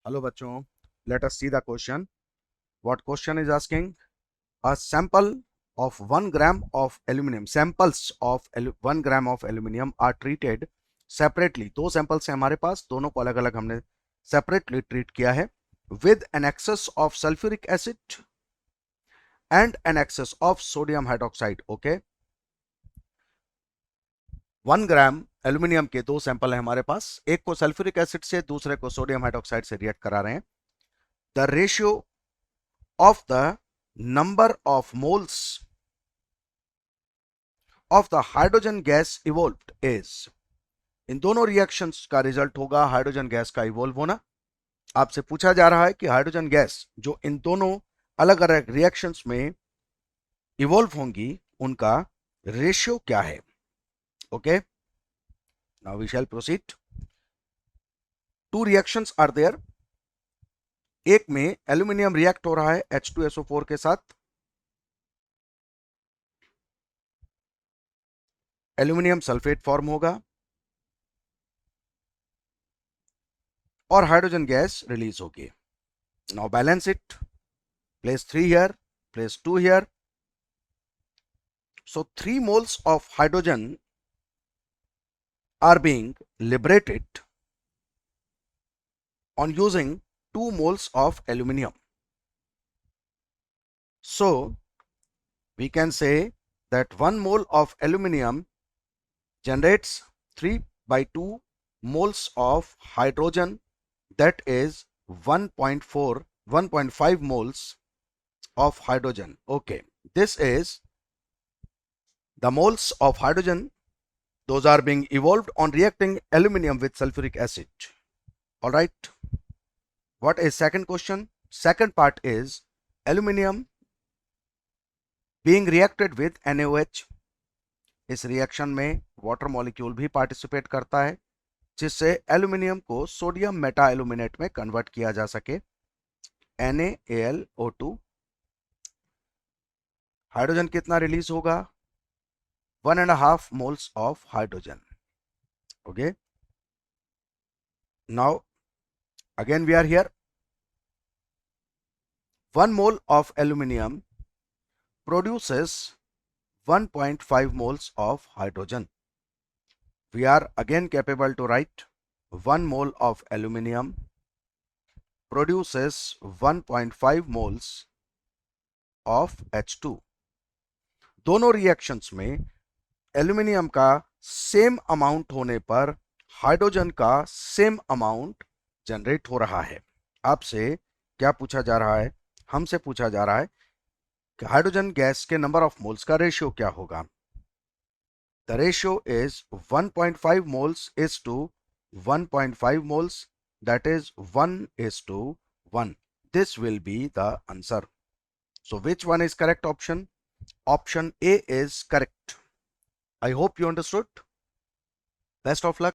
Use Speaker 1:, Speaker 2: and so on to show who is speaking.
Speaker 1: Hello bachcho, let us see the question. What question is asking? A sample of 1 gram of aluminum, samples of 1 gram of aluminum are treated separately. दो samples हैं हमारे पास, दोनों को अलग अलग हमने separately treat किया है with an excess of sulfuric acid and an excess of sodium hydroxide. Okay, 1 gram aluminium के दो सैंपल है हमारे पास, एक को सल्फ्यूरिक एसिड से, दूसरे को सोडियम हाइड्रोक्साइड से रिएक्ट करा रहे हैं. The ratio of the number of moles of the hydrogen gas evolved is. इन दोनों रिएक्शंस का रिजल्ट होगा हाइड्रोजन गैस का इवॉल्व होना. आपसे पूछा जा रहा है कि हाइड्रोजन गैस जो इन दोनों अलग अलग रिएक्शंस में इवॉल्व होंगी उनका रेशियो क्या है. Okay, now we shall proceed. Two reactions are there. एक में एल्यूमिनियम रिएक्ट हो रहा है H2SO4 के साथ, एल्यूमिनियम सल्फेट फॉर्म होगा और हाइड्रोजन गैस रिलीज होगी. Now balance it. Place 3 here, place 2 here. So 3 moles of hydrogen are being liberated on using 2 moles of aluminum. So we can say that 1 mole of aluminum generates 3/2 moles of hydrogen, that is 1.5 moles of hydrogen. Okay, this is the moles of hydrogen. Those are being evolved on reacting aluminum with sulfuric acid. All right. What is second question? Second part is aluminum being reacted with NaOH. इस reaction में water molecule भी participate करता है जिससे aluminium को sodium Meta aluminate में convert किया जा सके, NaAlO2. हाइड्रोजन कितना रिलीज होगा? 1.5 moles of hydrogen. Okay, now again we are here. 1 mole of aluminum produces 1.5 moles of hydrogen. We are again capable to write 1 mole of aluminum produces 1.5 moles of H2. दोनों reactions में aluminium का same amount होने पर hydrogen का same amount generate हो रहा है. आपसे क्या पूछा जा रहा है? हमसे पूछा जा रहा है कि हाइड्रोजन गैस के नंबर ऑफ मोल्स का रेशियो क्या होगा. The ratio is 1.5 moles is to 1.5 moles, that is 1:1. This will be the answer. So which one is correct option? Option A is correct. I hope you understood. Best of luck.